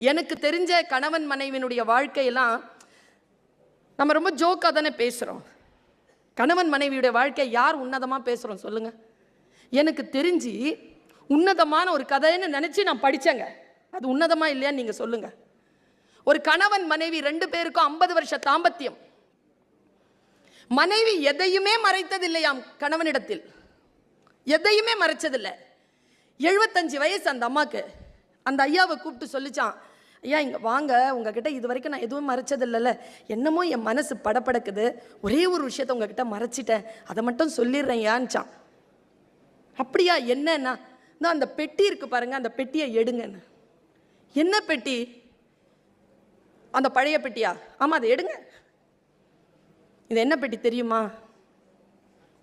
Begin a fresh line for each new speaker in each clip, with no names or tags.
எனக்கு தெரிஞ்ச கணவன் மனைவியினுடைய வாழ்க்கையெல்லாம் நம்ம ரொம்ப ஜோக்காக தானே பேசுகிறோம். கணவன் மனைவியுடைய வாழ்க்கை யார் உன்னதமாக பேசுகிறோம் சொல்லுங்க. எனக்கு தெரிஞ்சு உன்னதமான ஒரு கதைன்னு நினச்சி நான் படித்தேங்க. அது உன்னதமா இல்லையான்னு நீங்கள் சொல்லுங்க. ஒரு கணவன் மனைவி 2 பேருக்கும் 50 வருஷ தாம்பத்தியம். மனைவி எதையுமே மறைத்ததில்லையாம் கணவனிடத்தில், எதையுமே மறைச்சதில்லை. 75 வயசு அந்த அம்மாக்கு. அந்த ஐயாவை கூப்பிட்டு சொல்லிச்சான், ஐயா இங்கே வாங்க, உங்ககிட்ட இது வரைக்கும் நான் எதுவும் மறைச்சதில்லைல்ல, என்னமோ என் மனசு படப்படக்குது, ஒரே ஒரு விஷயத்த உங்ககிட்ட மறைச்சிட்டேன், அதை மட்டும் சொல்லிடுறேன் ஏன்ச்சான். அப்படியா, என்னன்னா நான் அந்த பெட்டி இருக்கு பாருங்க, அந்த பெட்டியை எடுங்கன்னு. என்ன பெட்டி? அந்த பழைய பெட்டியா? ஆமாம், அதை எடுங்க. இது என்ன பெட்டி தெரியுமா?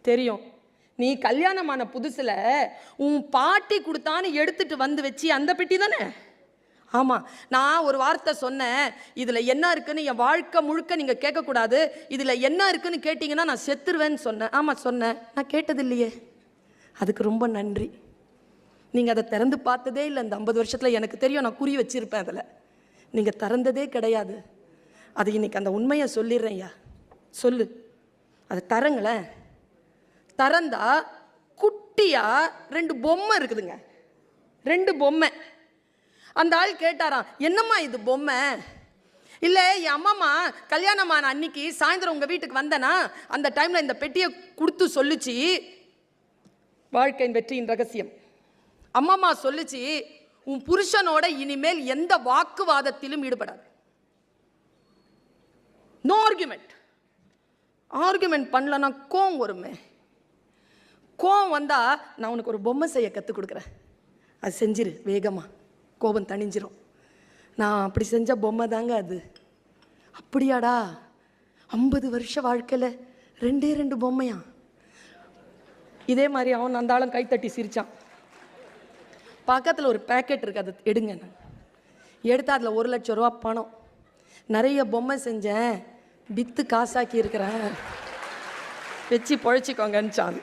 தெரியும். நீ கல்யாணமான புதுசில் உன் பாட்டி கொடுத்தான்னு எடுத்துட்டு வந்து வச்சு அந்த பெட்டி தானே? ஆமாம். நான் ஒரு வார்த்தை சொன்னேன், இதில் என்ன இருக்குன்னு என் வாழ்க்கை முழுக்க நீங்கள் கேட்கக்கூடாது, இதில் என்ன இருக்குன்னு கேட்டிங்கன்னா நான் செத்துருவேன்னு சொன்னேன். ஆமாம் சொன்னேன். நான் கேட்டதில்லையே. அதுக்கு ரொம்ப நன்றி. நீங்கள் அதை திறந்து பார்த்ததே இல்லை இந்த 50 வருஷத்தில். எனக்கு தெரியும், நான் குறி வச்சிருப்பேன் அதில். நீங்கள் திறந்ததே கிடையாது. அது இன்னைக்கு அந்த உண்மையை சொல்லிடுறேன். ஐயா சொல்லு, அதை தரங்களேன். திறந்தா குட்டியா 2 பொம்மை இருக்குதுங்க. 2 பொம்மை. அந்த ஆள் கேட்டாராம், என்னம்மா இது பொம்மை? இல்லை, என் அம்மாம்மா கல்யாணமான அன்னைக்கு சாயந்தரம் உங்கள் வீட்டுக்கு வந்தேனா, அந்த டைமில் இந்த பெட்டியை கொடுத்து சொல்லிச்சு, வாழ்க்கையின் வெற்றியின் ரகசியம். அம்மாம்மா சொல்லிச்சு, உன் புருஷனோட இனிமேல் எந்த வாக்குவாதத்திலும் ஈடுபடாது. No argument. ஆர்குமெண்ட் பண்ணலன்னா கோவம் வருமே. கோவம் வந்தால் நான் உனக்கு ஒரு பொம்மை செய்ய கற்றுக் கொடுக்குறேன், அது செஞ்சிரு, வேகமாக கோபம் தணிஞ்சிரும். நான் அப்படி செஞ்ச பொம்மை தாங்க அது. அப்படியாடா? 50 வருஷ வாழ்க்கையில் 2 பொம்மையா? இதே மாதிரி அவன் அந்த ஆளும் கைத்தட்டி சிரித்தான். பக்கத்தில் ஒரு பேக்கெட் இருக்குது, அதை எடுங்க. நான் எடுத்து அதில் 1 லட்சம் ரூபா பணம், நிறைய பொம்மை செஞ்சேன், விற்று காசாக்கி இருக்கிறேன், வச்சு பொழைச்சிக்கோங்கன்னுச்சான்.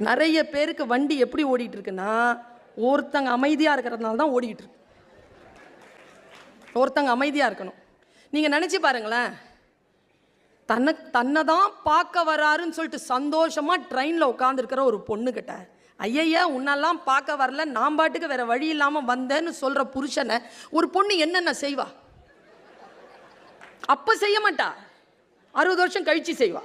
நிறைய பேருக்கு வண்டி எப்படி ஓடிட்டு இருக்குன்னா, ஒருத்தங்க அமைதியாக இருக்கிறதுனால தான் ஓடிக்கிட்டு இருக்கு. ஒருத்தங்க அமைதியாக இருக்கணும். நீங்கள் நினச்சி பாருங்களேன், தன்னை தான் பார்க்க வராருன்னு சொல்லிட்டு சந்தோஷமாக ட்ரெயினில் உட்காந்துருக்கிற ஒரு பொண்ணுக்கிட்ட, ஐயா உன்னெல்லாம் பார்க்க வரல, நான் பாட்டுக்கு வேறு வழி இல்லாமல் வந்தேன்னு சொல்கிற புருஷனை ஒரு பொண்ணு என்னென்ன செய்வா? அப்போ செய்ய மாட்டா, 60 வருஷம் கழித்து செய்வா.